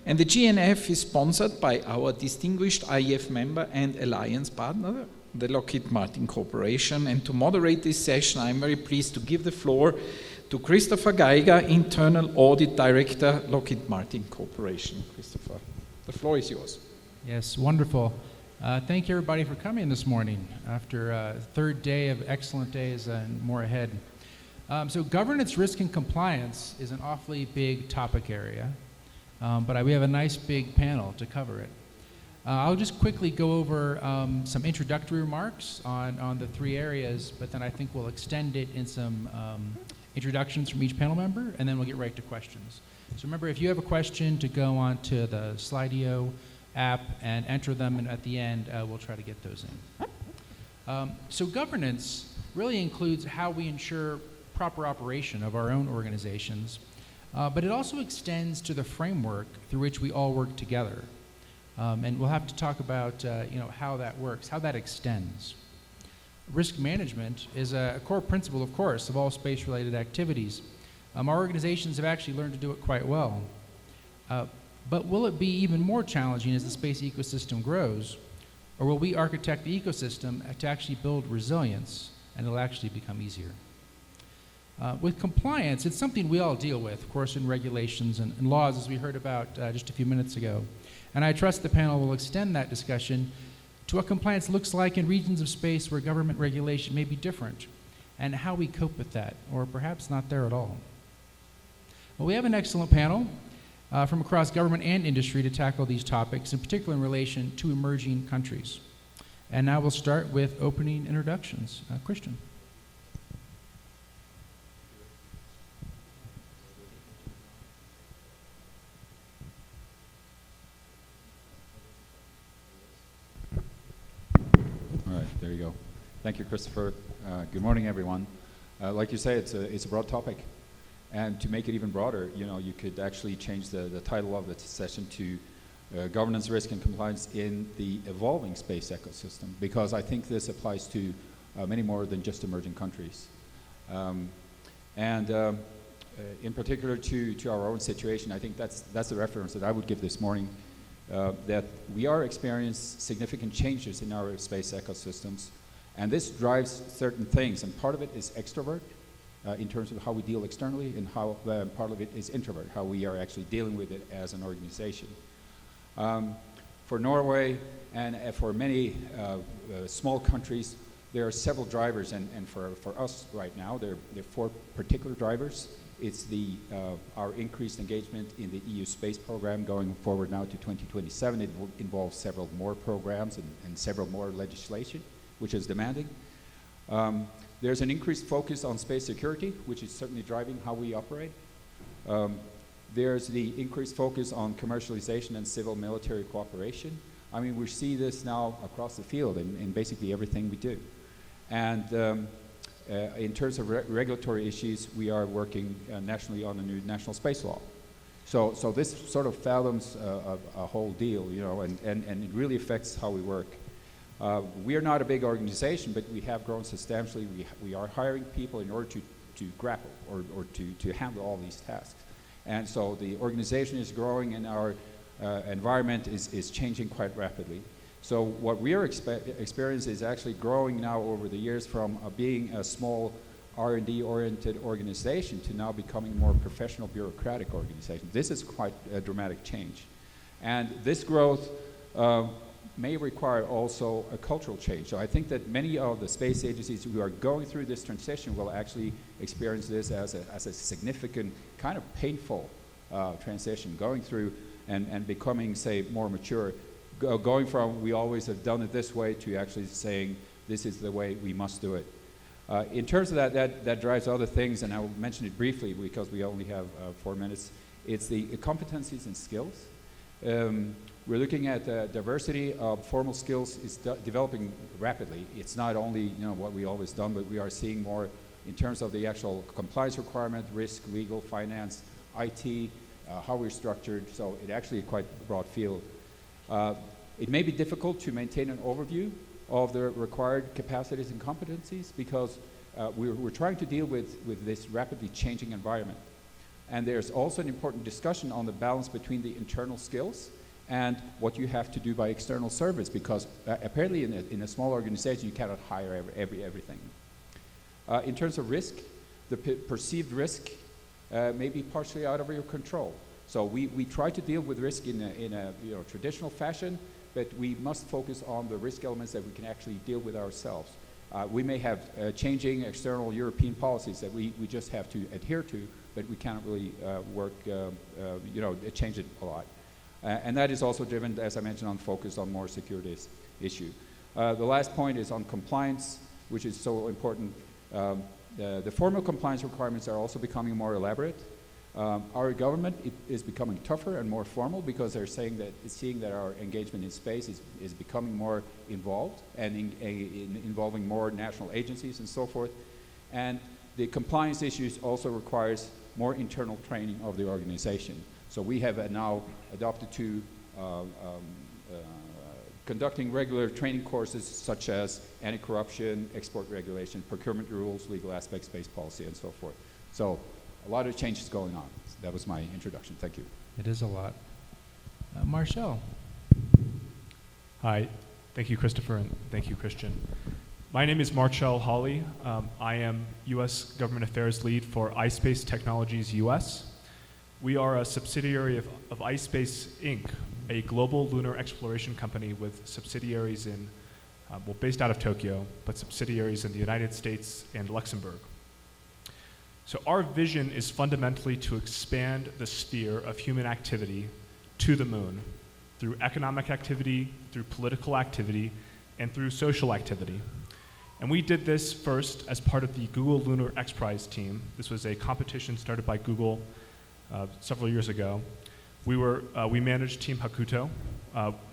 And the GNF is sponsored by our distinguished IEF member and alliance partner, the Lockheed Martin Corporation. And to moderate this session, I'm very pleased to give the floor to Christopher Geiger, Internal Audit Director, Lockheed Martin Corporation. Christopher, the floor is yours. Yes, wonderful. Thank you everybody for coming this morning after a third day of excellent days and more ahead. So governance, risk, and compliance is an awfully big topic area, but we have a nice big panel to cover it. I'll just quickly go over some introductory remarks on the three areas, but then I think we'll extend it in some introductions from each panel member, and then we'll get right to questions. So remember, if you have a question, to go on to the Slido app and enter them, and at the end we'll try to get those in. So governance really includes how we ensure proper operation of our own organizations, but it also extends to the framework through which we all work together. And we'll have to talk about how that works, how that extends. Risk management is a core principle, of course, of all space-related activities. Our organizations have actually learned to do it quite well. But will it be even more challenging as the space ecosystem grows? Or will we architect the ecosystem to actually build resilience, and it'll actually become easier? With compliance, it's something we all deal with, of course, in regulations and laws, as we heard about just a few minutes ago. And I trust the panel will extend that discussion to what compliance looks like in regions of space where government regulation may be different, and how we cope with that, or perhaps not there at all. Well, we have an excellent panel from across government and industry to tackle these topics, in particular in relation to emerging countries. And now we'll start with opening introductions. Christian. There you go. Thank you, Christopher. Good morning, everyone. Like you say, it's a broad topic. And to make it even broader, you could actually change the title of the session to Governance, Risk, and Compliance in the Evolving Space Ecosystem, because I think this applies to many more than just emerging countries. In particular to our own situation, I think that's the reference that I would give this morning. That we are experiencing significant changes in our space ecosystems, and this drives certain things, and part of it is extrovert in terms of how we deal externally, and how part of it is introvert, how we are actually dealing with it as an organization. For Norway and for many small countries, there are several drivers, and for us right now, there are four particular drivers. It's our increased engagement in the EU space program going forward now to 2027. It will involve several more programs and several more legislation, which is demanding. There's an increased focus on space security, which is certainly driving how we operate. There's the increased focus on commercialization and civil-military cooperation. I mean, we see this now across the field in basically everything we do. And in terms of regulatory issues, we are working nationally on a new national space law. So this sort of fathoms a whole deal, and it really affects how we work. We are not a big organization, but we have grown substantially. We are hiring people in order to grapple or to handle all these tasks. And so the organization is growing, and our environment is changing quite rapidly. So what we are experiencing is actually growing now over the years from being a small R&D oriented organization to now becoming a more professional bureaucratic organization. This is quite a dramatic change. And this growth may require also a cultural change. So I think that many of the space agencies who are going through this transition will actually experience this as a significant, kind of painful transition, going through and becoming, say, more mature. Going from we always have done it this way to actually saying this is the way we must do it. In terms of that drives other things, and I will mention it briefly because we only have 4 minutes. It's the competencies and skills. We're looking at diversity of formal skills is developing rapidly. It's not only what we always done, but we are seeing more in terms of the actual compliance requirement, risk, legal, finance, IT, how we're structured. So it actually a quite broad field. It may be difficult to maintain an overview of the required capacities and competencies because we're trying to deal with this rapidly changing environment. And there's also an important discussion on the balance between the internal skills and what you have to do by external service, because apparently in a small organization you cannot hire everything. In terms of risk, the perceived risk may be partially out of your control. So we try to deal with risk in a traditional fashion, but we must focus on the risk elements that we can actually deal with ourselves. We may have changing external European policies that we just have to adhere to, but we can't really change it a lot. And that is also driven, as I mentioned, on focus on more security issue. The last point is on compliance, which is so important. The formal compliance requirements are also becoming more elaborate. Our government is becoming tougher and more formal because they're seeing that our engagement in space is becoming more involved and involving more national agencies and so forth. And the compliance issues also requires more internal training of the organization. So we have now adopted to conducting regular training courses such as anti-corruption, export regulation, procurement rules, legal aspects, space policy, and so forth. So a lot of changes going on. That was my introduction. Thank you. It is a lot. Marshall. Hi. Thank you, Christopher, and thank you, Christian. My name is Marshall Hawley. I am U.S. Government Affairs Lead for Ispace Technologies U.S. We are a subsidiary of Ispace, Inc., a global lunar exploration company with subsidiaries based out of Tokyo, but subsidiaries in the United States and Luxembourg. So our vision is fundamentally to expand the sphere of human activity to the moon through economic activity, through political activity, and through social activity. And we did this first as part of the Google Lunar X Prize team. This was a competition started by Google several years ago. We managed Team Hakuto,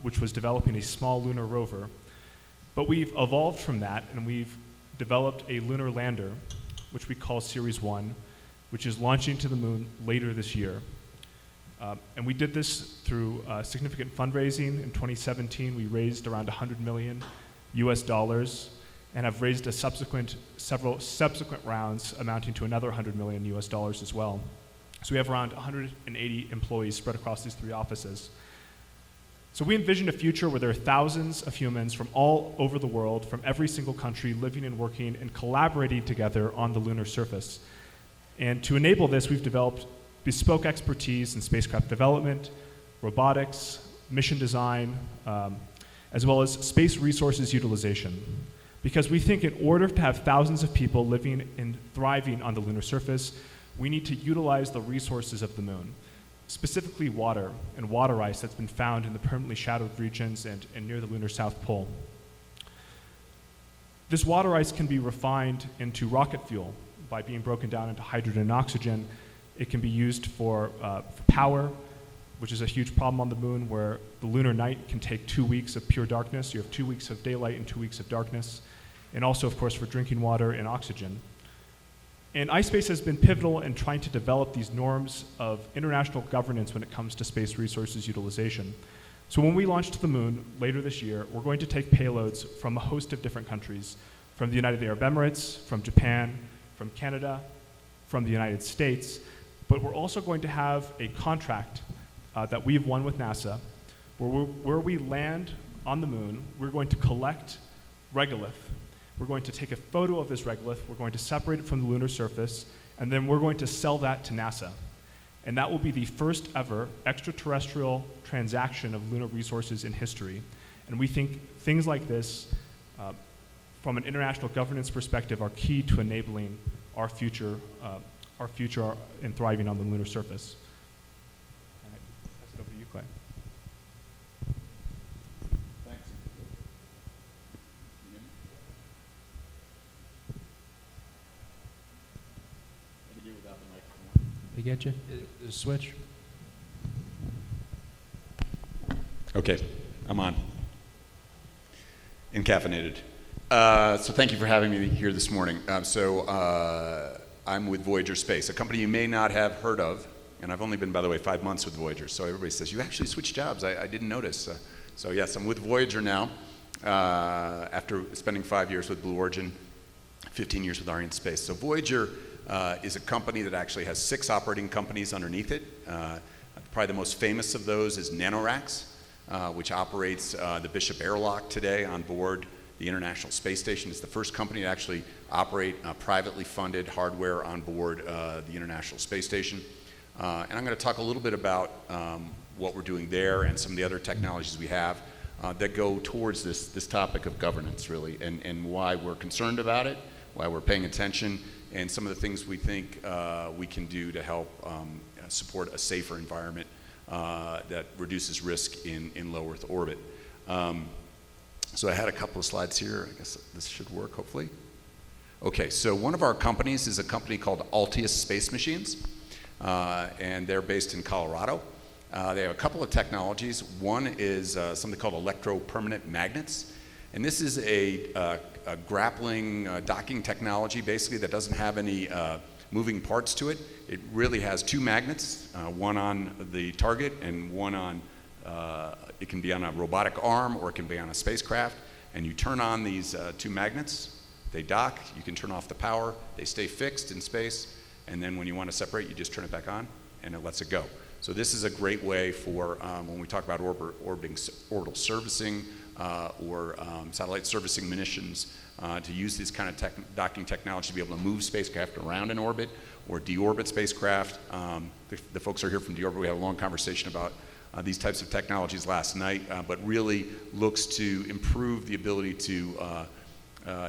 which was developing a small lunar rover. But we've evolved from that, and we've developed a lunar lander, which we call Series 1, which is launching to the moon later this year. And we did this through significant fundraising. In 2017, we raised around $100 million US and have raised several subsequent rounds amounting to another $100 million US as well. So we have around 180 employees spread across these 3 offices. So we envision a future where there are thousands of humans from all over the world, from every single country, living and working and collaborating together on the lunar surface. And to enable this, we've developed bespoke expertise in spacecraft development, robotics, mission design, as well as space resources utilization. Because we think in order to have thousands of people living and thriving on the lunar surface, we need to utilize the resources of the moon, specifically water and water ice that's been found in the permanently shadowed regions and near the lunar South Pole. This water ice can be refined into rocket fuel by being broken down into hydrogen and oxygen. It can be used for power, which is a huge problem on the moon, where the lunar night can take 2 weeks of pure darkness. You have 2 weeks of daylight and 2 weeks of darkness. And also, of course, for drinking water and oxygen. And Ispace has been pivotal in trying to develop these norms of international governance when it comes to space resources utilization. So when we launch to the moon later this year, we're going to take payloads from a host of different countries, from the United Arab Emirates, from Japan, from Canada, from the United States, but we're also going to have a contract that we've won with NASA, where we land on the moon, we're going to collect regolith. We're going to take a photo of this regolith, we're going to separate it from the lunar surface, and then we're going to sell that to NASA. And that will be the first ever extraterrestrial transaction of lunar resources in history. And we think things like this, from an international governance perspective, are key to enabling our future in thriving on the lunar surface. All right, pass it over to you, Clay. They get you? The switch? Okay, I'm on. Encaffeinated. So thank you for having me here this morning. I'm with Voyager Space, a company you may not have heard of, and I've only been, by the way, 5 months with Voyager, so everybody says, you actually switched jobs. I didn't notice. So yes, I'm with Voyager now, after spending 5 years with Blue Origin, 15 years with Ariane Space. So Voyager is a company that actually has 6 operating companies underneath it. Probably the most famous of those is NanoRacks, which operates the Bishop Airlock today on board the International Space Station. It's the first company to actually operate privately funded hardware on board the International Space Station. And I'm going to talk a little bit about what we're doing there and some of the other technologies we have that go towards this topic of governance, really, and why we're concerned about it, why we're paying attention, and some of the things we think we can do to help support a safer environment that reduces risk in low Earth orbit. So I had a couple of slides here. I guess this should work, hopefully. Okay, so one of our companies is a company called Altius Space Machines, and they're based in Colorado. They have a couple of technologies. One is something called Electro permanent magnets, and this is a grappling docking technology, basically, that doesn't have any moving parts to it. It really has 2 magnets, one on the target and one on it can be on a robotic arm or it can be on a spacecraft, and you turn on these 2 magnets, they dock, you can turn off the power, they stay fixed in space, and then when you want to separate, you just turn it back on and it lets it go. So this is a great way for when we talk about orbital servicing or satellite servicing missions to use this kind of docking technology to be able to move spacecraft around in orbit or deorbit spacecraft. The folks are here from deorbit. We had a long conversation about these types of technologies last night, but really looks to improve the ability to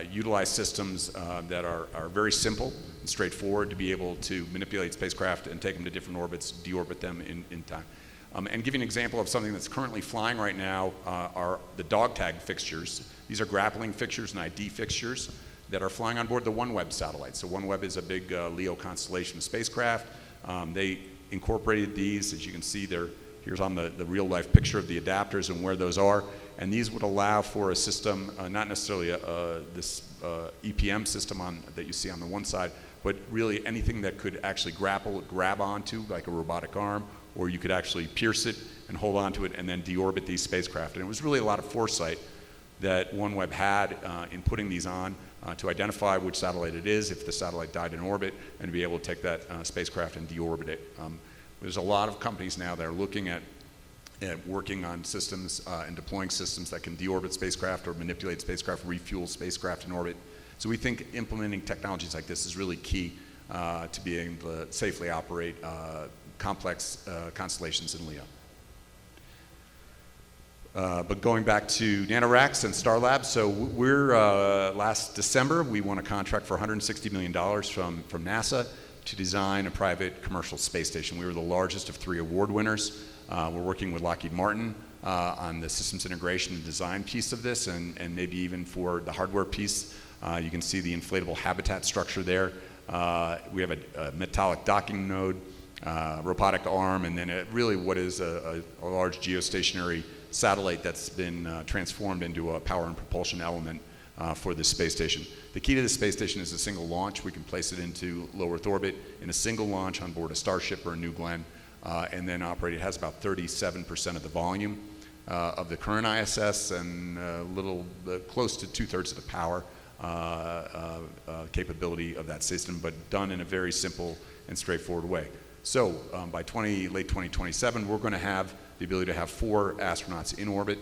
utilize systems that are very simple and straightforward to be able to manipulate spacecraft and take them to different orbits, deorbit them in time. And give you an example of something that's currently flying right now are the dog tag fixtures. These are grappling fixtures and ID fixtures that are flying on board the OneWeb satellite. So OneWeb is a big LEO constellation of spacecraft. They incorporated these, as you can see, here's on the real life picture of the adapters and where those are. And these would allow for a system, not necessarily this EPM system that you see on the one side, but really anything that could actually grab onto, like a robotic arm, or you could actually pierce it and hold onto it and then deorbit these spacecraft. And it was really a lot of foresight that OneWeb had in putting these on to identify which satellite it is if the satellite died in orbit, and to be able to take that spacecraft and deorbit it. There's a lot of companies now that are looking at working on systems and deploying systems that can deorbit spacecraft or manipulate spacecraft, refuel spacecraft in orbit. So we think implementing technologies like this is really key to being able to safely operate complex constellations in LEO. But going back to NanoRacks and Starlab, so we're last December we won a contract for $160 million from NASA to design a private commercial space station. We were the largest of 3 award winners. We're working with Lockheed Martin on the systems integration and design piece of this, and maybe even for the hardware piece. You can see the inflatable habitat structure there. We have a metallic docking node, robotic arm, and then really what is a large geostationary satellite that's been transformed into a power and propulsion element for this space station. The key to the space station is a single launch. We can place it into low Earth orbit in a single launch on board a Starship or a New Glenn, and then operate. It has about 37% of the volume of the current ISS and close to 2/3 of the power capability of that system, but done in a very simple and straightforward way. So by late 2027, we're going to have the ability to have 4 astronauts in orbit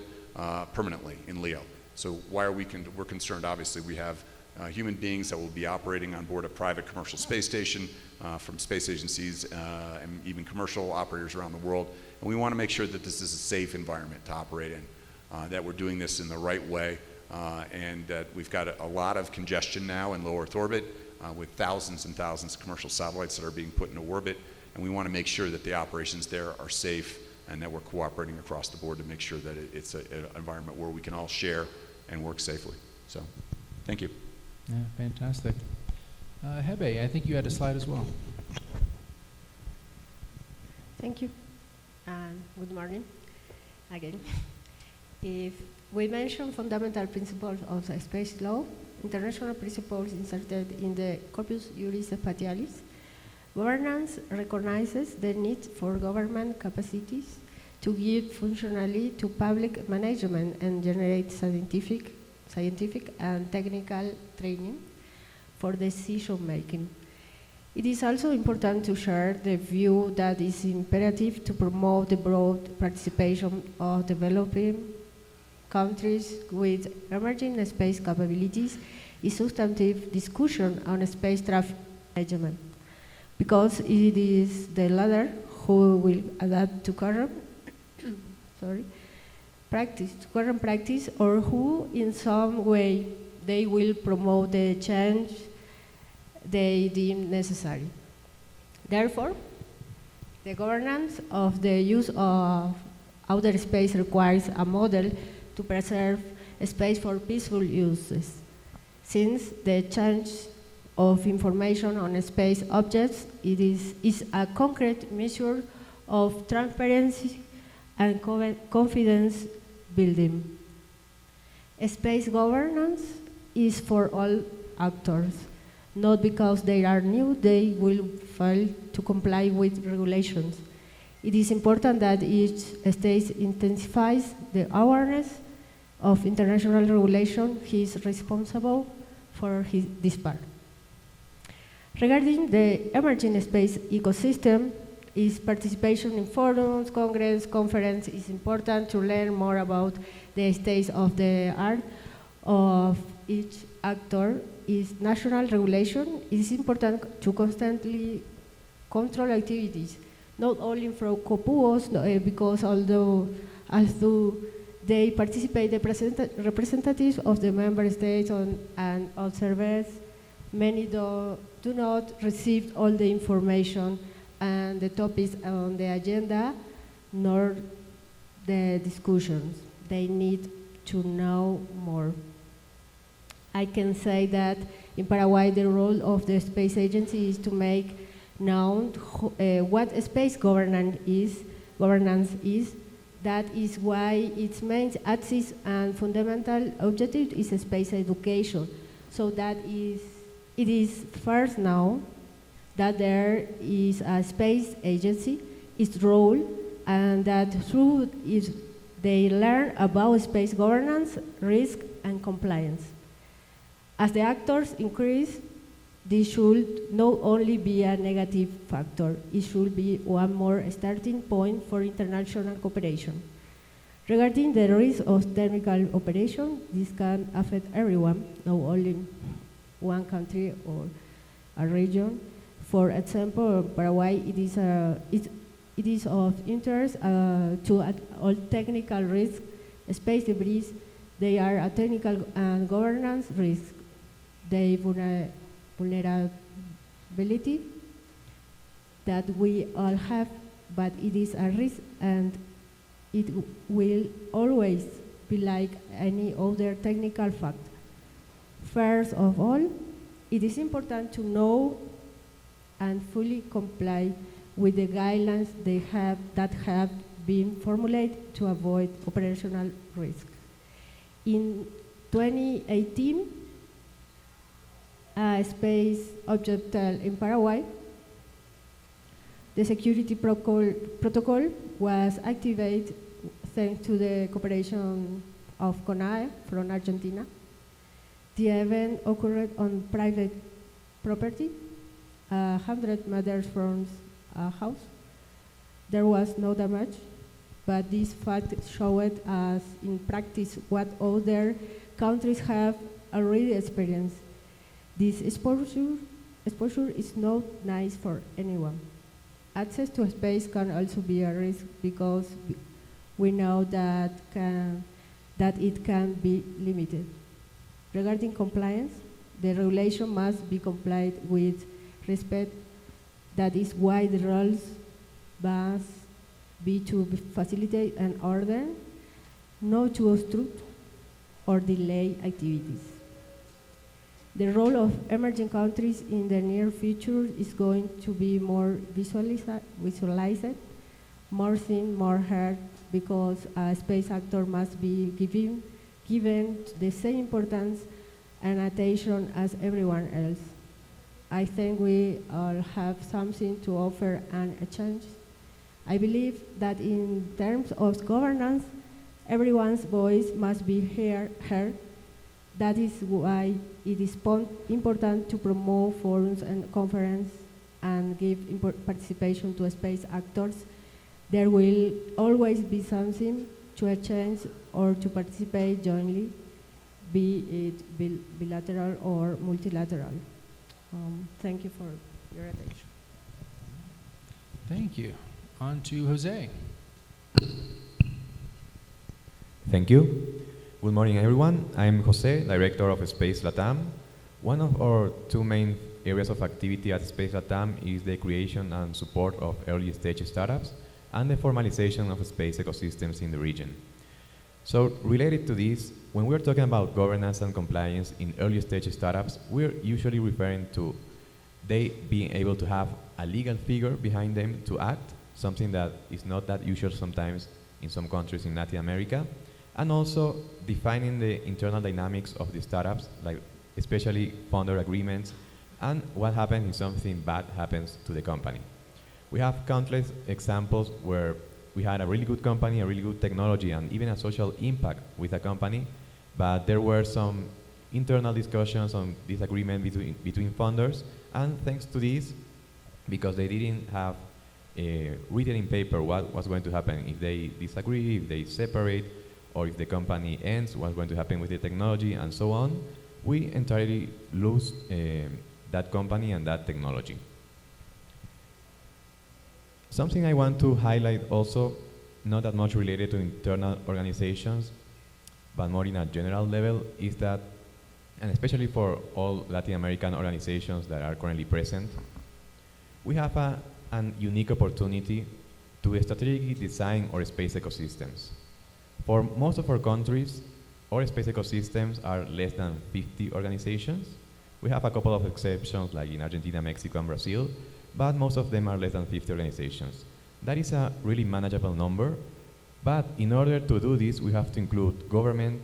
permanently in LEO. So why are we're concerned? Obviously, we have human beings that will be operating on board a private commercial space station from space agencies and even commercial operators around the world. And we want to make sure that this is a safe environment to operate in, that we're doing this in the right way, and that we've got a lot of congestion now in low Earth orbit with thousands and thousands of commercial satellites that are being put into orbit. And we want to make sure that the operations there are safe and that we're cooperating across the board to make sure that it's an environment where we can all share and work safely. So, thank you. Yeah, fantastic. Hebe, I think you had a slide as well. Thank you. Good morning again. If we mention fundamental principles of the space law, international principles inserted in the Corpus Juris Spatialis, governance recognizes the need for government capacities to give functionally to public management and generate scientific and technical training for decision making. It is also important to share the view that it is imperative to promote the broad participation of developing countries with emerging space capabilities in substantive discussion on space traffic management, because it is the latter who will adapt to current practice, or who in some way they will promote the change they deem necessary. Therefore, the governance of the use of outer space requires a model to preserve space for peaceful uses, since the change of information on space objects is a concrete measure of transparency and confidence building. Space governance is for all actors. Not because they are new, they will fail to comply with regulations. It is important that each state intensifies the awareness of international regulation he is responsible for this part. Regarding the emerging space ecosystem, its participation in forums, conference is important to learn more about the state of the art of each actor. Is national regulation. It is important to constantly control activities, not only from COPUOS, because although they participate, the representatives of the member states and observers, many do not receive all the information and the topics on the agenda, nor the discussions. They need to know more. I can say that in Paraguay, the role of the space agency is to make known what space governance is. That is why its main axis and fundamental objective is space education. So it is first known that there is a space agency, its role, and that through it they learn about space governance, risk, and compliance. As the actors increase, this should not only be a negative factor, it should be one more starting point for international cooperation. Regarding the risk of technical operation, this can affect everyone, not only one country or a region. For example, Paraguay, it is of interest to all technical risks, space debris. They are a technical and governance risk. The vulnerability that we all have, but it is a risk and it will always be like any other technical fact. First of all, it is important to know and fully comply with the guidelines that have been formulated to avoid operational risk. In 2018, a space object in Paraguay, the security protocol was activated thanks to the cooperation of CONAE from Argentina. The event occurred on private property, 100 meters from a house. There was no damage, but this fact showed us in practice what other countries have already experienced. This exposure is not nice for anyone. Access to space can also be a risk because we know that it can be limited. Regarding compliance, the regulation must be complied with respect. That is why the rules must be to facilitate an order, not to obstruct or delay activities. The role of emerging countries in the near future is going to be more visualized, more seen, more heard, because a space actor must be given the same importance and attention as everyone else. I think we all have something to offer and a change. I believe that in terms of governance, everyone's voice must be heard. That is why it is important to promote forums and conferences and give participation to space actors, there will always be something to exchange or to participate jointly, be it bilateral or multilateral. Thank you for your attention. Thank you. On to Jose. Thank you. Good morning, everyone. I'm Jose, Director of Space Latam. One of our two main areas of activity at Space Latam is the creation and support of early-stage startups and the formalization of space ecosystems in the region. So, related to this, when we're talking about governance and compliance in early-stage startups, we're usually referring to they being able to have a legal figure behind them to act, something that is not that usual sometimes in some countries in Latin America, and also defining the internal dynamics of the startups, like especially founder agreements, and what happens if something bad happens to the company. We have countless examples where we had a really good company, a really good technology, and even a social impact with a company, but there were some internal discussions on disagreement between founders, and thanks to this, because they didn't have written in paper what was going to happen if they disagree, if they separate, or if the company ends, what's going to happen with the technology, and so on, we entirely lose that company and that technology. Something I want to highlight also, not that much related to internal organizations, but more in a general level, is that, and especially for all Latin American organizations that are currently present, we have an unique opportunity to strategically design our space ecosystems. For most of our countries, our space ecosystems are less than 50 organizations. We have a couple of exceptions, like in Argentina, Mexico, and Brazil, but most of them are less than 50 organizations. That is a really manageable number, but in order to do this, we have to include government,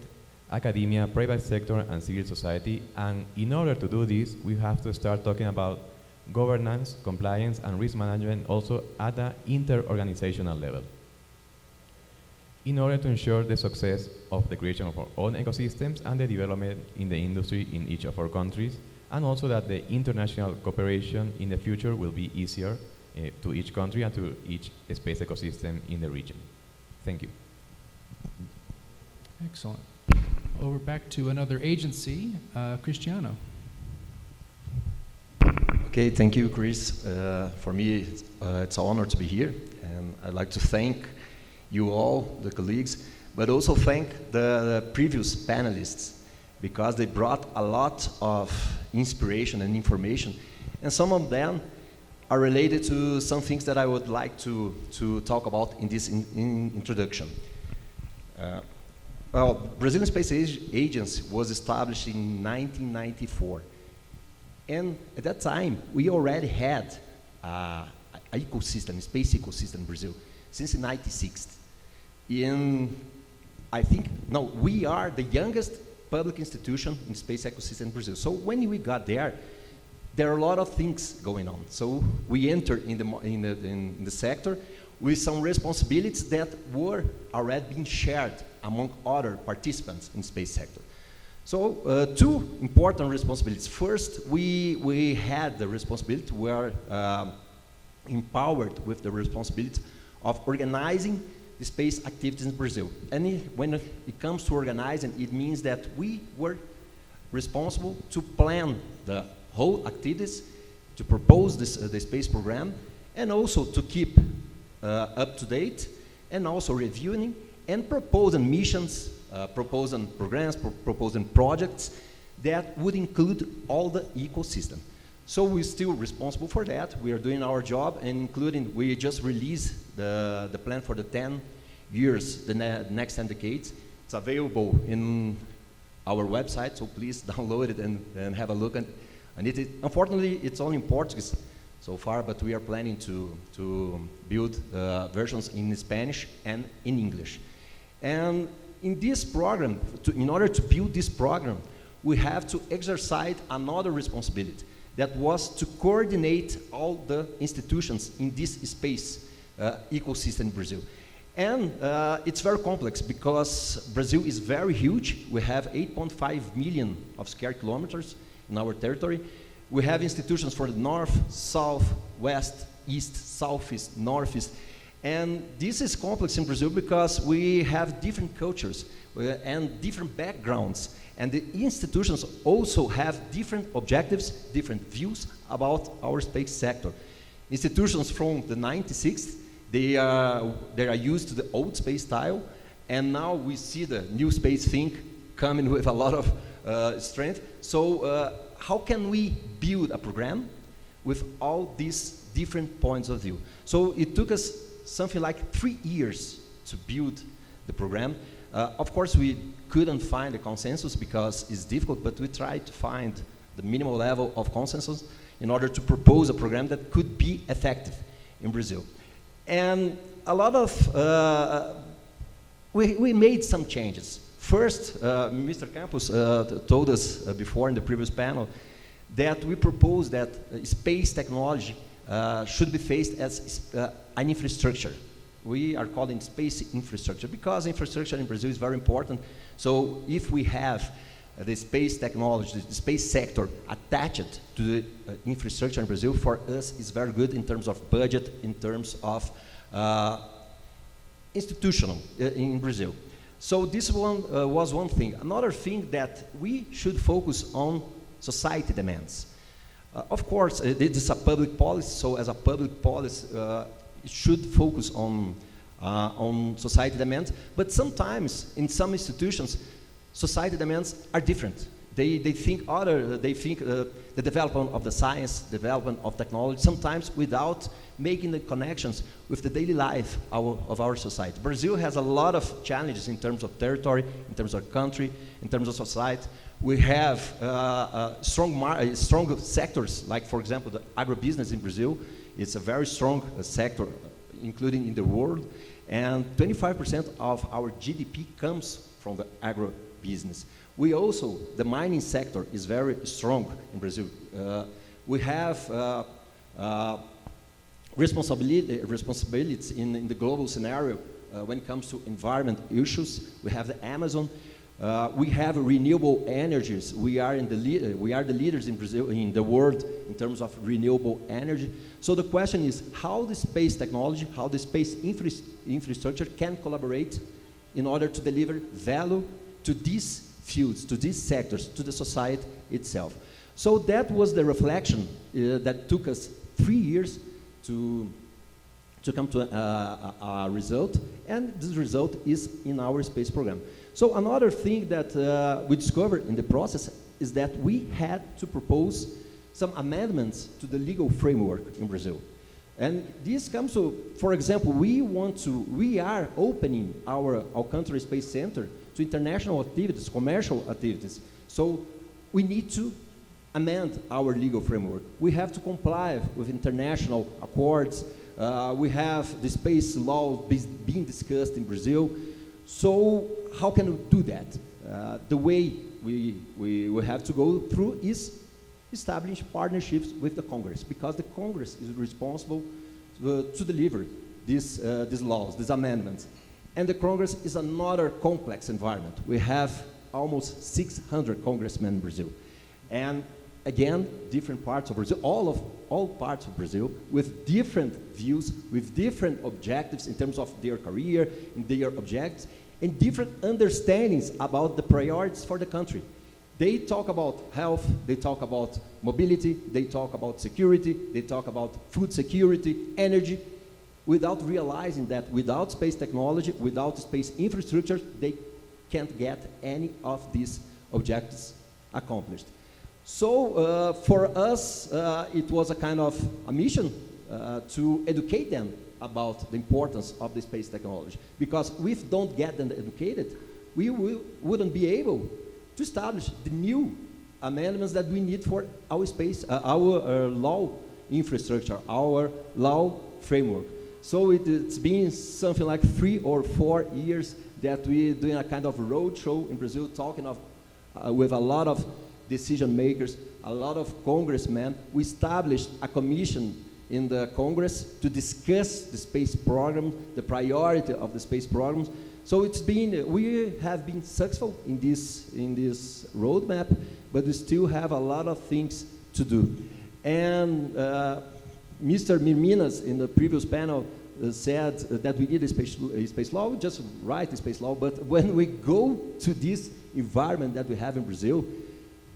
academia, private sector, and civil society, and in order to do this, we have to start talking about governance, compliance, and risk management also at the inter-organizational level. In order to ensure the success of the creation of our own ecosystems and the development in the industry in each of our countries, and also that the international cooperation in the future will be easier to each country and to each space ecosystem in the region. Thank you. Excellent. Over back to another agency, Cristiano. Okay, thank you, Chris. For me, it's an honor to be here, and I'd like to thank you all, the colleagues, but also thank the previous panelists, because they brought a lot of inspiration and information, and some of them are related to some things that I would like to talk about in this introduction. Well, Brazilian Space Agency was established in 1994, and at that time, we already had an ecosystem, space ecosystem in Brazil, since 1960. We are the youngest public institution in space ecosystem in Brazil. So when we got there are a lot of things going on. So we entered in the sector with some responsibilities that were already being shared among other participants in space sector. So two important responsibilities. First, we had the responsibility, we are empowered with the responsibility of organizing the space activities in Brazil. And when it comes to organizing, it means that we were responsible to plan the whole activities, to propose the space program, and also to keep up to date, and also reviewing and proposing missions, proposing programs, proposing projects that would include all the ecosystem. So we're still responsible for that. We are doing our job, and including, we just released the plan for the 10 years, the next 10 decades. It's available in our website, so please download it and have a look at it. Unfortunately, it's only in Portuguese so far, but we are planning to build versions in Spanish and in English. And in this program, in order to build this program, we have to exercise another responsibility. That was to coordinate all the institutions in this space ecosystem in Brazil. And it's very complex because Brazil is very huge. We have 8.5 million of square kilometers in our territory. We have institutions for the north, south, west, east, southeast, northeast. And this is complex in Brazil because we have different cultures and different backgrounds. And the institutions also have different objectives, different views about our space sector. Institutions from the 96, they are used to the old space style, and now we see the new space thing coming with a lot of strength. So how can we build a program with all these different points of view? So it took us something like 3 years to build the program. Of course, we couldn't find a consensus because it's difficult, but we tried to find the minimal level of consensus in order to propose a program that could be effective in Brazil. And a lot of, we made some changes. First, Mr. Campos told us before in the previous panel that we proposed that space technology should be faced as an infrastructure. We are calling space infrastructure because infrastructure in Brazil is very important. So if we have the space technology, the space sector attached to the infrastructure in Brazil, for us is very good in terms of budget, in terms of institutional in Brazil. So this one was one thing. Another thing that we should focus on society demands. Of course, it is a public policy, so as a public policy, it should focus on society demands, but sometimes in some institutions, society demands are different. They think the development of the science, development of technology, sometimes without making the connections with the daily life of our society. Brazil has a lot of challenges in terms of territory, in terms of country, in terms of society. We have strong sectors, like for example, the agribusiness in Brazil. It's a very strong sector, including in the world, and 25% of our GDP comes from the agribusiness. We also, the mining sector is very strong in Brazil. We have responsibilities in the global scenario when it comes to environment issues. We have the Amazon. We have renewable energies. We are the leaders in Brazil, in the world, in terms of renewable energy. So the question is how the space technology, how the space infrastructure can collaborate in order to deliver value to these fields, to these sectors, to the society itself. So that was the reflection that took us 3 years to come to a result, and this result is in our space program. So another thing that we discovered in the process is that we had to propose some amendments to the legal framework in Brazil. And this comes to, for example, we are opening our country space center to international activities, commercial activities. So we need to amend our legal framework. We have to comply with international accords. We have the space law being discussed in Brazil. So how can we do that? The way we have to go through is establish partnerships with the Congress, because the Congress is responsible to deliver these laws, these amendments. And the Congress is another complex environment. We have almost 600 congressmen in Brazil. And again, different parts of Brazil, all parts of Brazil, with different views, with different objectives in terms of their career, and their objectives, and different understandings about the priorities for the country. They talk about health, they talk about mobility, they talk about security, they talk about food security, energy, without realizing that without space technology, without space infrastructure, they can't get any of these objectives accomplished. So for us, it was a kind of a mission to educate them about the importance of the space technology. Because if we don't get them educated, we wouldn't be able to establish the new amendments that we need for our space, our law infrastructure, our law framework. So it's been something like 3 or 4 years that we're doing a kind of road show in Brazil, talking with a lot of decision makers, a lot of congressmen. We established a commission in the Congress to discuss the space program, the priority of the space programs. So we have been successful in this roadmap, but we still have a lot of things to do. And Mr. Mirminas in the previous panel said that we need a space law. We just write a space law, but when we go to this environment that we have in Brazil,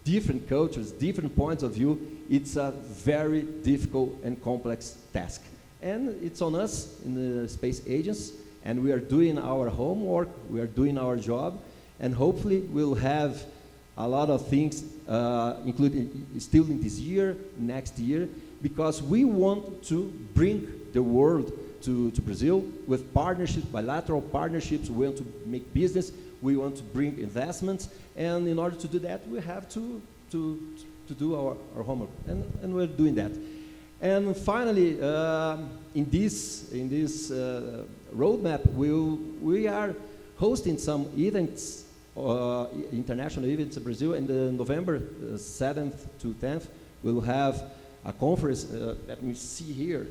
different cultures, different points of view, it's a very difficult and complex task. And it's on us in the space agents, and we are doing our homework, we are doing our job, and hopefully we'll have a lot of things, including still in this year, next year, because we want to bring the world to Brazil with partnerships, bilateral partnerships. We want to make business, we want to bring investments, and in order to do that, we have to do our homework, and we're doing that. And finally, in this roadmap, we are hosting some events, international events in Brazil, and November 7th to 10th, we'll have a conference. Let me see here.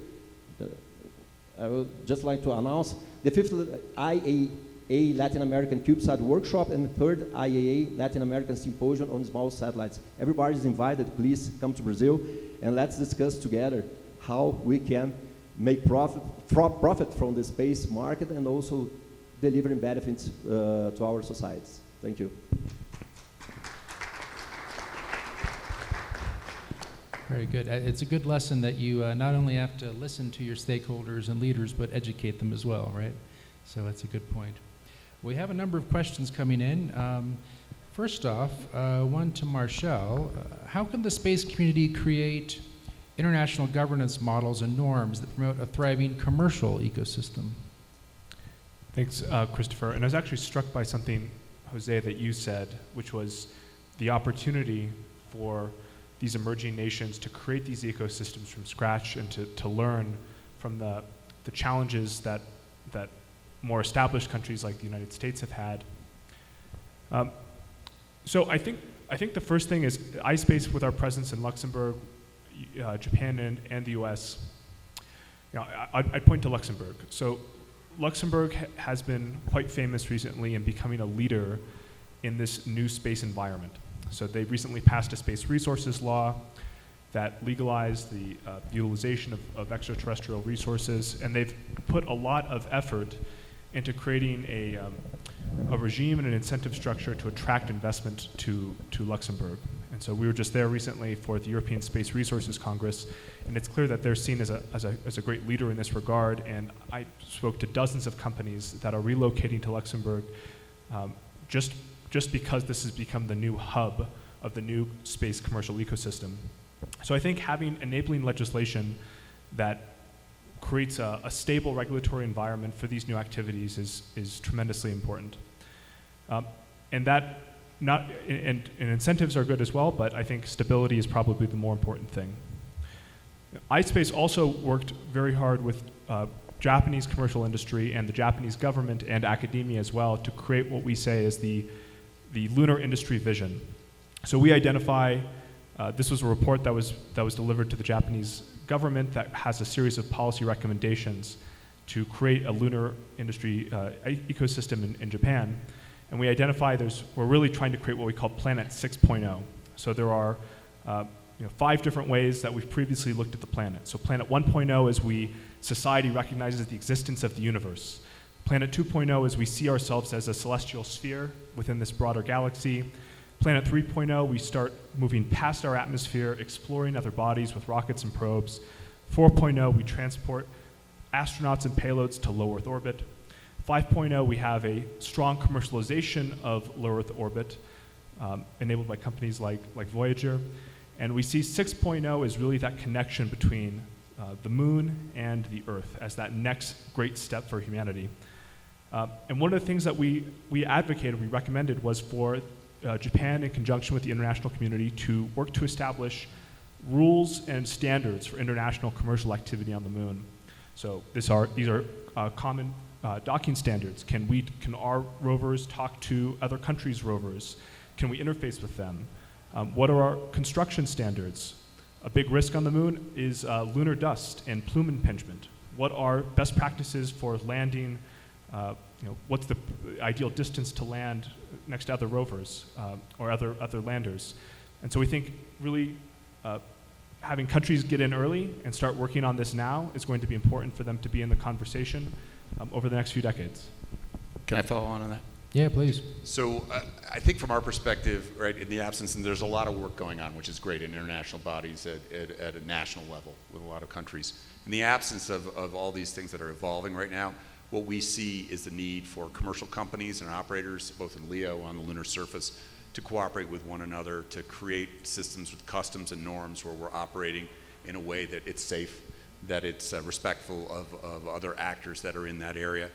I would just like to announce the 5th IAA Latin American CubeSat Workshop and the 3rd IAA Latin American Symposium on Small Satellites. Everybody is invited. Please come to Brazil and let's discuss together how we can make profit from the space market and also delivering benefits to our societies. Thank you. Very good. It's a good lesson that you not only have to listen to your stakeholders and leaders, but educate them as well, right? So that's a good point. We have a number of questions coming in. First off, one to Marshall. How can the space community create international governance models and norms that promote a thriving commercial ecosystem? Thanks, Christopher. And I was actually struck by something, Jose, that you said, which was the opportunity for these emerging nations to create these ecosystems from scratch and to learn from the challenges that more established countries like the United States have had. So I think the first thing is Ispace, with our presence in Luxembourg, Japan, and the US. I'd point to Luxembourg. So Luxembourg has been quite famous recently in becoming a leader in this new space environment. So they recently passed a space resources law that legalized the utilization of extraterrestrial resources, and they've put a lot of effort into creating a regime and an incentive structure to attract investment to Luxembourg. And so we were just there recently for the European Space Resources Congress, and it's clear that they're seen as a great leader in this regard. And I spoke to dozens of companies that are relocating to Luxembourg just because this has become the new hub of the new space commercial ecosystem. So I think having enabling legislation that creates a stable regulatory environment for these new activities is tremendously important. And incentives are good as well, but I think stability is probably the more important thing. Ispace also worked very hard with Japanese commercial industry and the Japanese government and academia as well to create what we say is the lunar industry vision. So we identify, this was a report that was delivered to the Japanese government that has a series of policy recommendations to create a lunar industry ecosystem in Japan. And we identify we're really trying to create what we call Planet 6.0. So there are 5 different ways that we've previously looked at the planet. So Planet 1.0 is society recognizes the existence of the universe. Planet 2.0 is we see ourselves as a celestial sphere within this broader galaxy. Planet 3.0, we start moving past our atmosphere, exploring other bodies with rockets and probes. 4.0, we transport astronauts and payloads to low Earth orbit. 5.0, we have a strong commercialization of low Earth orbit enabled by companies like Voyager. And we see 6.0 is really that connection between the moon and the Earth as that next great step for humanity. And one of the things that we advocated, we recommended, was for Japan, in conjunction with the international community, to work to establish rules and standards for international commercial activity on the moon. So these are common docking standards. Can our rovers talk to other countries' rovers? Can we interface with them? What are our construction standards? A big risk on the moon is lunar dust and plume impingement. What are best practices for landing? What's the ideal distance to land next to other rovers or other landers? And so we think really having countries get in early and start working on this now is going to be important for them to be in the conversation over the next few decades. Can I follow on that? Yeah, please. So I think from our perspective, right, in the absence, and there's a lot of work going on, which is great in international bodies at a national level with a lot of countries. In the absence of all these things that are evolving right now, what we see is the need for commercial companies and operators, both in LEO on the lunar surface, to cooperate with one another, to create systems with customs and norms where we're operating in a way that it's safe, that it's respectful of other actors that are in that area.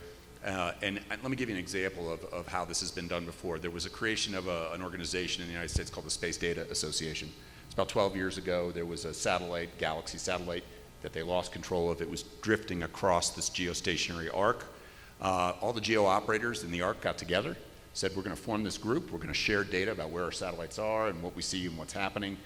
And let me give you an example of how this has been done before. There was a creation of an organization in the United States called the Space Data Association. It's about 12 years ago. There was a satellite, Galaxy satellite, that they lost control of. It was drifting across this geostationary arc. All the geo operators in the arc got together, said we're going to form this group, we're going to share data about where our satellites are and what we see and what's happening.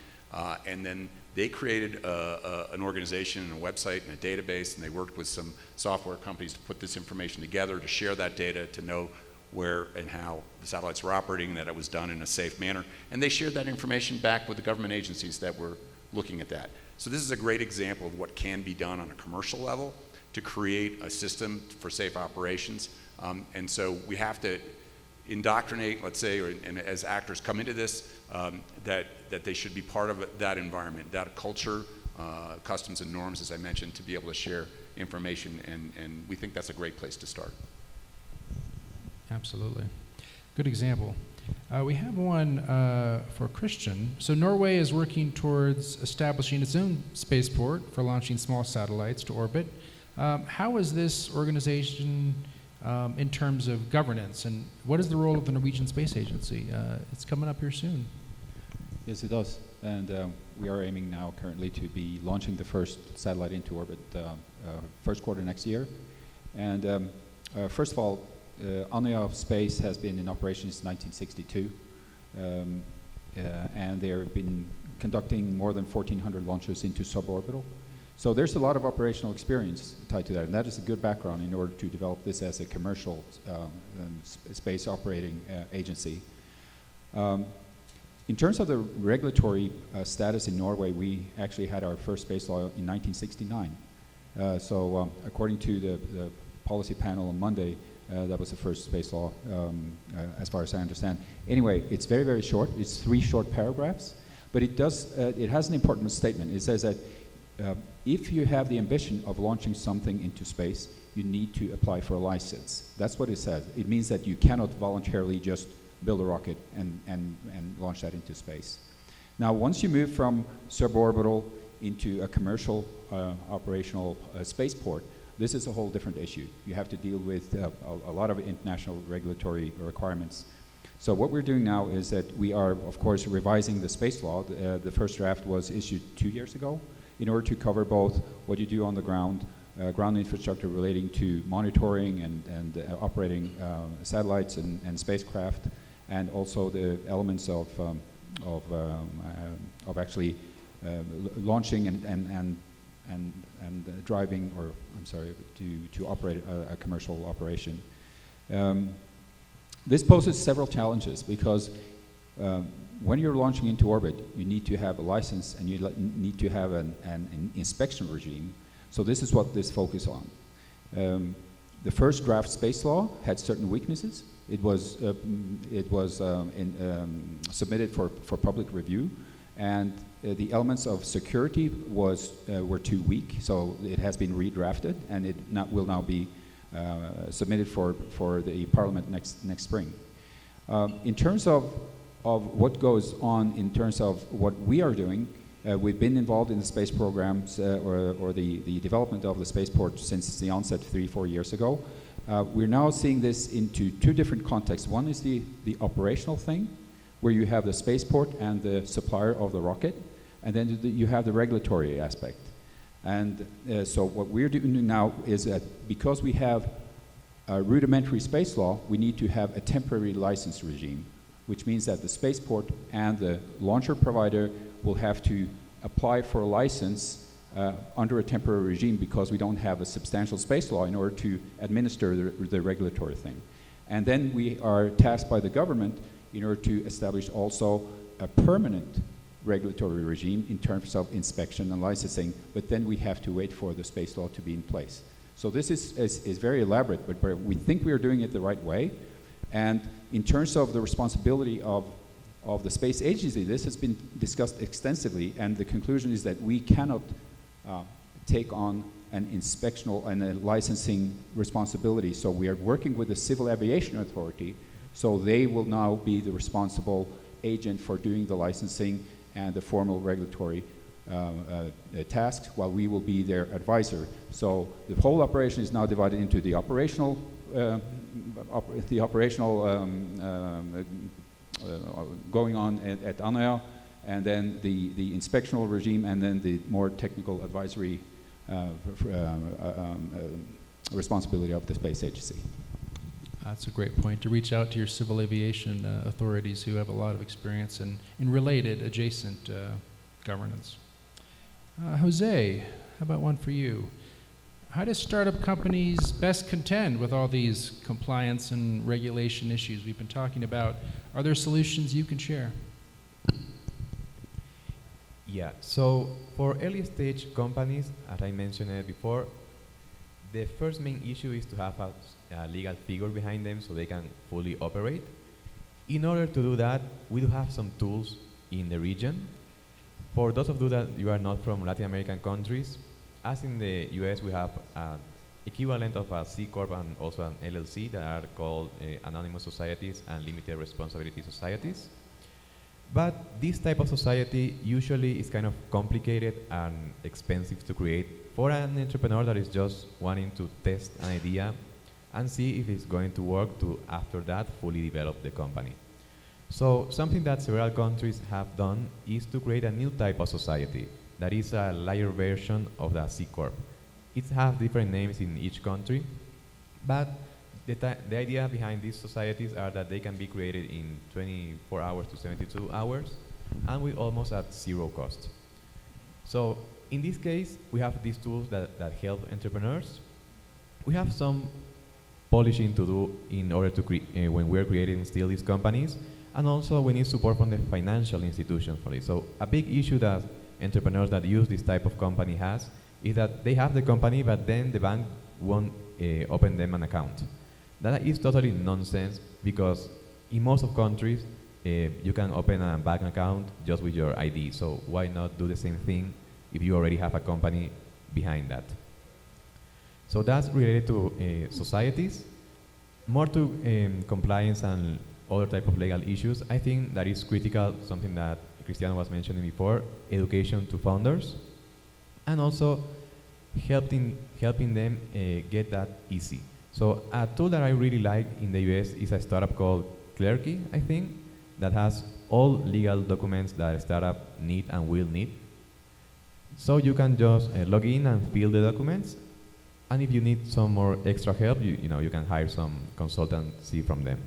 And then they created an organization and a website and a database, and they worked with some software companies to put this information together, to share that data, to know where and how the satellites were operating, and that it was done in a safe manner. And they shared that information back with the government agencies that were looking at that. So this is a great example of what can be done on a commercial level to create a system for safe operations. And so we have to indoctrinate, let's say, and as actors come into this, that they should be part of that environment, that culture, customs and norms, as I mentioned, to be able to share information, and we think that's a great place to start. Absolutely. Good example. We have one for Christian. So Norway is working towards establishing its own spaceport for launching small satellites to orbit. How is this organization in terms of governance, and what is the role of the Norwegian Space Agency? It's coming up here soon. Yes, it does. And we are aiming now currently to be launching the first satellite into orbit first quarter next year. And first of all, Andøya Space has been in operation since 1962. And they have been conducting more than 1,400 launches into suborbital. So there's a lot of operational experience tied to that, and that is a good background in order to develop this as a commercial space operating agency. In terms of the regulatory status in Norway, we actually had our first space law in 1969. According to the policy panel on Monday, that was the first space law, as far as I understand. Anyway, it's very, very short. It's 3 short paragraphs, but it has an important statement. It says that if you have the ambition of launching something into space, you need to apply for a license. That's what it says. It means that you cannot voluntarily just build a rocket and launch that into space. Now, once you move from suborbital into a commercial operational spaceport, this is a whole different issue. You have to deal with a lot of international regulatory requirements. So what we're doing now is that we are, of course, revising the space law. The first draft was issued 2 years ago in order to cover both what you do on the ground, ground infrastructure relating to monitoring and operating satellites and spacecraft, and also the elements of actually launching and driving, or I'm sorry, to operate a commercial operation. This poses several challenges because when you're launching into orbit, you need to have a license and you need to have an inspection regime. So this is what this focus on. The first draft space law had certain weaknesses. It was submitted for public review, and the elements of security were too weak. So it has been redrafted, and it will now be submitted for the Parliament next spring. In terms of what goes on in terms of what we are doing, we've been involved in the space programs or the development of the spaceport since the onset 3-4 years ago. We're now seeing this into 2 different contexts. One is the operational thing, where you have the spaceport and the supplier of the rocket, and then you have the regulatory aspect. And so what we're doing now is that because we have a rudimentary space law, we need to have a temporary license regime, which means that the spaceport and the launcher provider will have to apply for a license under a temporary regime because we don't have a substantial space law in order to administer the regulatory thing. And then we are tasked by the government in order to establish also a permanent regulatory regime in terms of inspection and licensing, but then we have to wait for the space law to be in place. So this is very elaborate, but we think we are doing it the right way. And in terms of the responsibility of the space agency, this has been discussed extensively, and the conclusion is that we cannot take on an inspectional and a licensing responsibility. So we are working with the Civil Aviation Authority, so they will now be the responsible agent for doing the licensing and the formal regulatory tasks, while we will be their advisor. So the whole operation is now divided into the operational going on at ANEA, and then the inspectional regime, and then the more technical advisory responsibility of the space agency. That's a great point, to reach out to your civil aviation authorities who have a lot of experience in related adjacent governance. Jose, how about one for you? How do startup companies best contend with all these compliance and regulation issues we've been talking about? Are there solutions you can share? Yeah, so for early stage companies, as I mentioned it before, the first main issue is to have a legal figure behind them so they can fully operate. In order to do that, we do have some tools in the region. For those of you that you are not from Latin American countries, as in the US, we have an equivalent of a C Corp and also an LLC that are called anonymous societies and limited responsibility societies. But this type of society usually is kind of complicated and expensive to create for an entrepreneur that is just wanting to test an idea and see if it's going to work to, after that, fully develop the company. So something that several countries have done is to create a new type of society that is a lighter version of the C Corp. It has different names in each country, but the idea behind these societies are that they can be created in 24 hours to 72 hours and with almost at zero cost. So in this case, we have these tools that help entrepreneurs. We have some polishing to do in order to when we're creating still these companies, and also we need support from the financial institutions for it. So a big issue that entrepreneurs that use this type of company has is that they have the company, but then the bank won't open them an account. That is totally nonsense, because in most of countries, you can open a bank account just with your ID. So why not do the same thing if you already have a company behind that? So that's related to societies. More to compliance and other type of legal issues, I think that is critical, something that Cristiano was mentioning before, education to founders, and also helping them get that easy. So a tool that I really like in the US is a startup called Glec, I think, that has all legal documents that a startup need and will need. So you can just log in and fill the documents, and if you need some more extra help, you can hire some consultancy from them.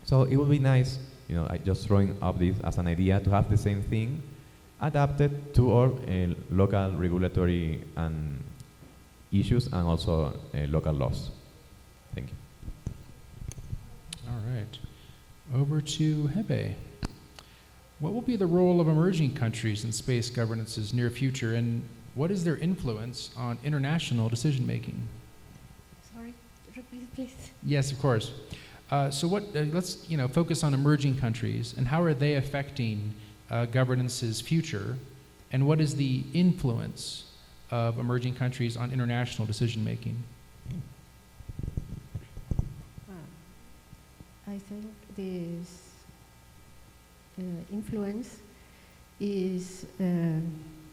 So it would be nice, I just throwing up this as an idea to have the same thing adapted to our local regulatory and issues and also local laws. Thank you. All right. Over to Hebe. What will be the role of emerging countries in space governance's near future, and what is their influence on international decision making? Sorry, repeat, please. Yes, of course. So let's focus on emerging countries, and how are they affecting governance's future, and what is the influence of emerging countries on international decision making? I think this influence is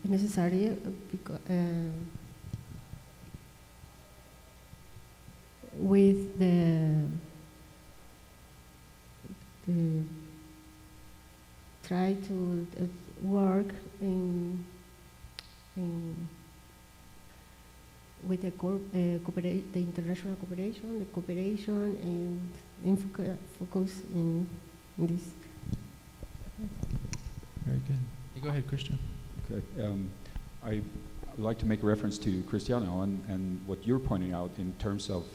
necessary because with the try to work with the international cooperation, and focus in this. Very good. You go ahead, Christian. Okay. I would like to make a reference to Cristiano and what you're pointing out in terms of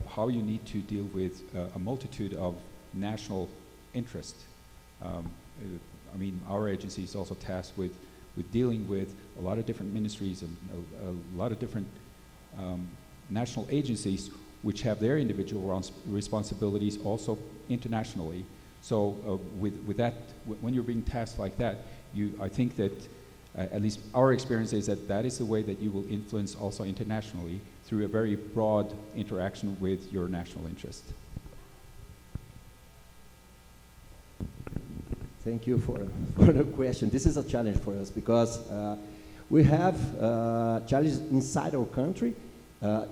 how you need to deal with a multitude of national interest. I mean, our agency is also tasked with dealing with a lot of different ministries and a lot of different national agencies which have their individual responsibilities also internationally. So with that, when you're being tasked like that, I think that at least our experience is that that is the way that you will influence also internationally through a very broad interaction with your national interest. Thank you for the question. This is a challenge for us because we have challenges inside our country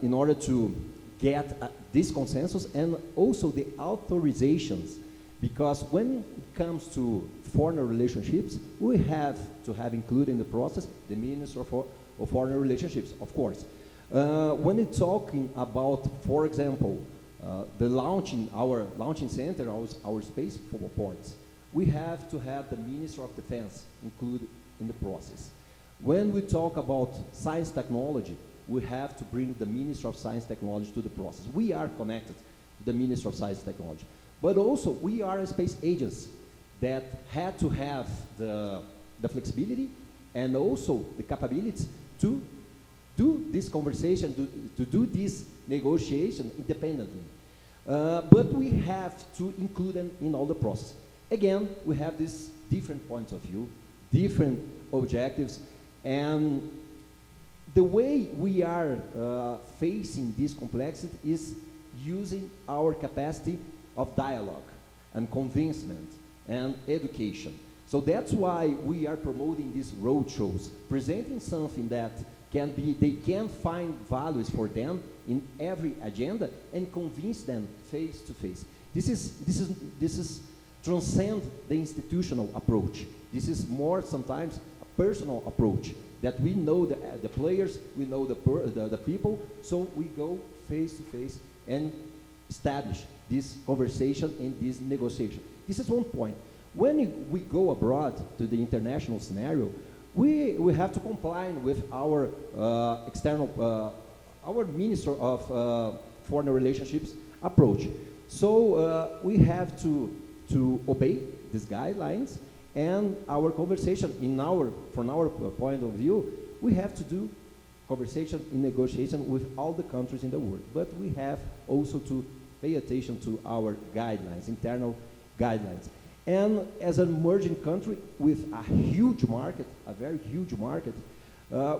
in order to get this consensus and also the authorizations. Because when it comes to foreign relationships, we have to have included in the process the Minister of Foreign Relationships, of course. When it's talking about, for example, the launching, our launching center, our space ports, we have to have the Minister of Defense included in the process. When we talk about science technology, we have to bring the Minister of Science Technology to the process. We are connected to the Minister of Science Technology. But also, we are a space agency that had to have the flexibility and also the capability to do this conversation, to do this negotiation independently. But we have to include them in all the process. Again, we have these different points of view, different objectives, and the way we are facing this complexity is using our capacity of dialogue and convincement and education. So that's why we are promoting these road shows, presenting something that they can find values for them in every agenda and convince them face to face. This is transcend the institutional approach. This is more sometimes a personal approach that we know the players, we know the people, so we go face to face and establish this conversation and this negotiation. This is one point. When we go abroad to the international scenario, we have to comply with our our Minister of Foreign Relationships approach. So we have to obey these guidelines, and our conversation from our point of view, we have to do conversation in negotiation with all the countries in the world. But we have also to pay attention to our guidelines, internal guidelines. And as an emerging country with a huge market, a very huge market,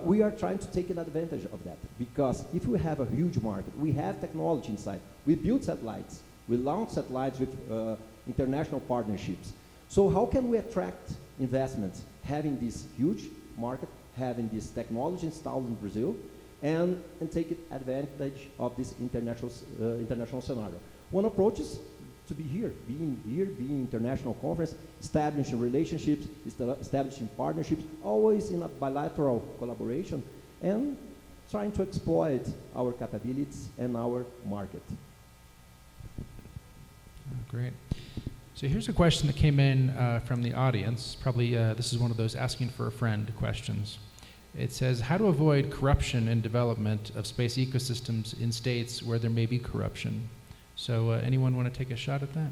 we are trying to take an advantage of that. Because if we have a huge market, we have technology inside. We build satellites. We launch satellites with international partnerships. So how can we attract investments having this huge market, having this technology installed in Brazil, and take advantage of this international scenario? One approach is to be here, being international conference, establishing relationships, establishing partnerships, always in a bilateral collaboration, and trying to exploit our capabilities and our market. Great. So here's a question that came in from the audience. Probably this is one of those asking for a friend questions. It says, how to avoid corruption in development of space ecosystems in states where there may be corruption? So anyone want to take a shot at that?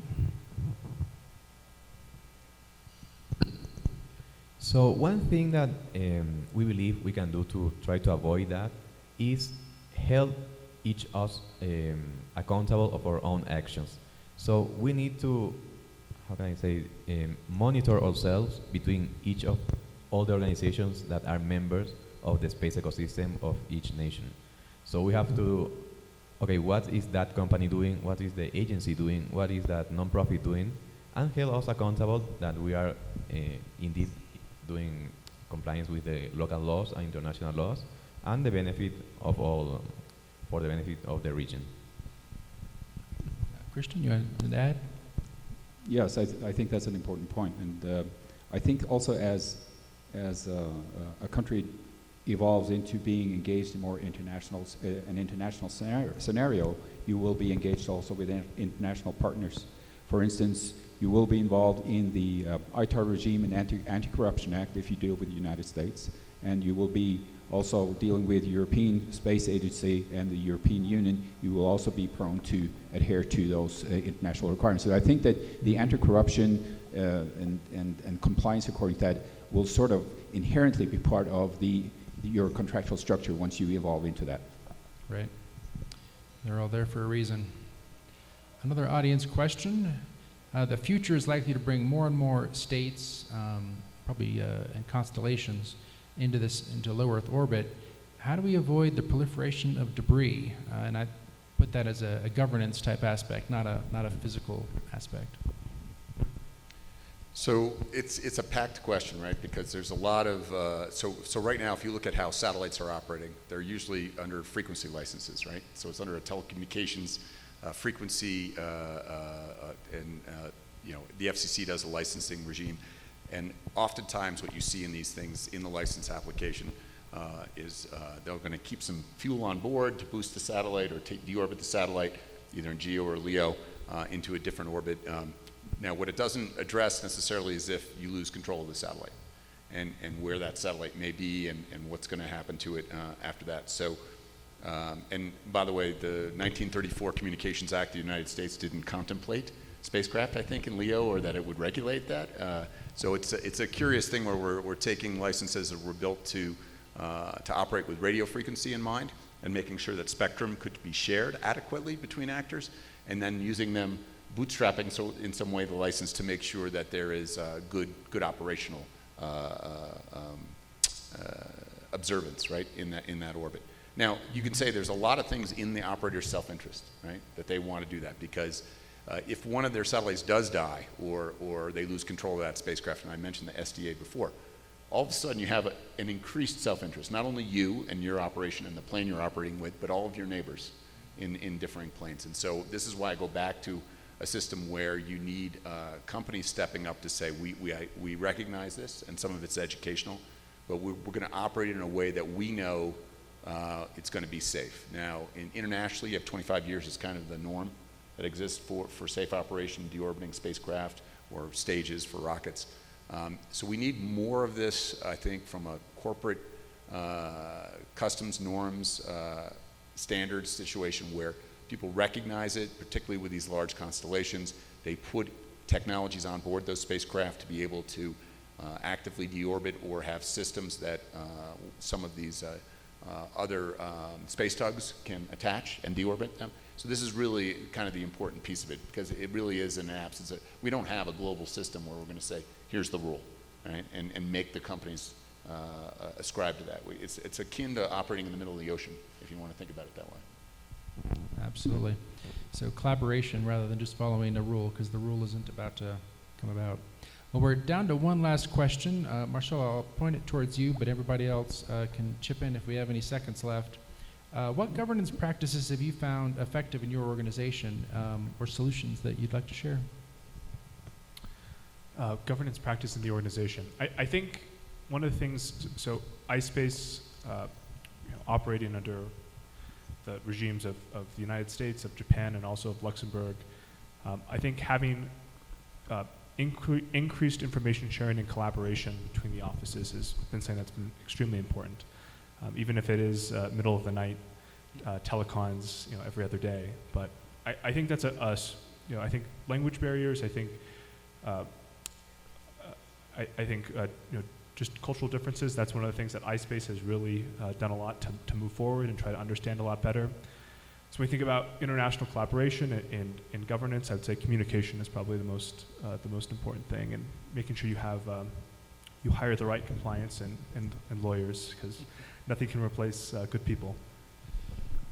So one thing that we believe we can do to try to avoid that is hold each us accountable of our own actions. So we need to, how can I say, monitor ourselves between each of all the organizations that are members of the space ecosystem of each nation. So we have to, okay, what is that company doing? What is the agency doing? What is that nonprofit doing? And hold us accountable that we are indeed doing compliance with the local laws and international laws and the benefit of all, for the benefit of the region. Christian, you want to add? Yes, I think that's an important point. And I think also as a country evolves into being engaged in more an international scenario, you will be engaged also with international partners. For instance, you will be involved in the ITAR regime and Anti-Corruption Act if you deal with the United States, and you will be also dealing with European Space Agency and the European Union, you will also be prone to adhere to those international requirements. So I think that the anti-corruption and compliance according to that will sort of inherently be part of your contractual structure once you evolve into that. Right. They're all there for a reason. Another audience question. The future is likely to bring more and more states, probably and constellations, into low Earth orbit. How do we avoid the proliferation of debris? And I put that as a governance type aspect, not a physical aspect. So it's a packed question, right? Because there's a lot of, so right now, if you look at how satellites are operating, they're usually under frequency licenses, right? So it's under a telecommunications frequency, and the FCC does a licensing regime. And oftentimes what you see in these things in the license application is they're going to keep some fuel on board to boost the satellite or deorbit the satellite, either in GEO or LEO, into a different orbit. Now, what it doesn't address necessarily is if you lose control of the satellite and where that satellite may be and what's going to happen to it after that. So, and by the way, the 1934 Communications Act of the United States didn't contemplate spacecraft, I think, in LEO, or that it would regulate that. So it's a curious thing where we're taking licenses that were built to operate with radio frequency in mind and making sure that spectrum could be shared adequately between actors, and then using them, bootstrapping so in some way the license to make sure that there is good operational observance, right, in that orbit. Now, you can say there's a lot of things in the operator's self-interest, right, that they want to do that, because if one of their satellites does die or they lose control of that spacecraft, and I mentioned the SDA before, all of a sudden you have an increased self-interest, not only you and your operation and the plane you're operating with, but all of your neighbors in differing planes. And so this is why I go back to a system where you need companies stepping up to say, we recognize this, and some of it's educational, but we're going to operate in a way that we know it's going to be safe. Now, internationally, you have 25 years as kind of the norm that exists for safe operation, deorbiting spacecraft, or stages for rockets. So we need more of this, I think, from a corporate customs norms, standards situation where people recognize it, particularly with these large constellations. They put technologies on board those spacecraft to be able to actively deorbit or have systems that some of these other space tugs can attach and deorbit them. So this is really kind of the important piece of it, because it really is an absence. We don't have a global system where we're going to say, here's the rule, right? And make the companies ascribe to that. It's akin to operating in the middle of the ocean, if you want to think about it that way. Absolutely. So collaboration rather than just following a rule, because the rule isn't about to come about. Well, we're down to one last question. Marcel, I'll point it towards you, but everybody else can chip in if we have any seconds left. What governance practices have you found effective in your organization, or solutions that you'd like to share? Governance practice in the organization. I think one of the things, so Ispace, operating under the regimes of the United States, of Japan, and also of Luxembourg, I think having increased information sharing and collaboration between the offices has been something that's been extremely important. Even if it is middle of the night telecons, every other day. But I think that's I think language barriers. I think just cultural differences. That's one of the things that Ispace has really done a lot to move forward and try to understand a lot better. So when we think about international collaboration and governance, I would say communication is probably the most important thing, and making sure you have you hire the right compliance and lawyers, because nothing can replace good people.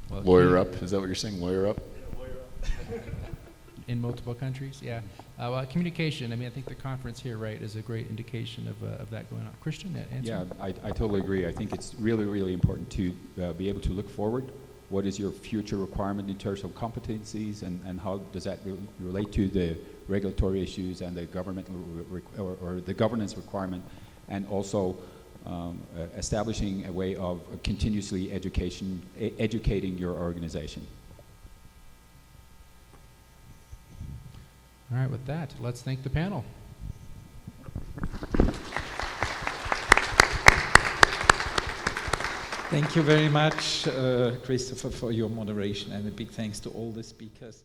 Well, lawyer up, is that what you're saying? Lawyer up? Yeah, lawyer up. In multiple countries, yeah. Well, communication, I think the conference here, right, is a great indication of that going on. Christian, answer? Yeah, I totally agree. I think it's really, really important to be able to look forward. What is your future requirement in terms of competencies, and how does that relate to the regulatory issues and the government or the governance requirement, and also establishing a way of continuously educating your organization. All right, with that, let's thank the panel. Thank you very much, Christopher, for your moderation, and a big thanks to all the speakers.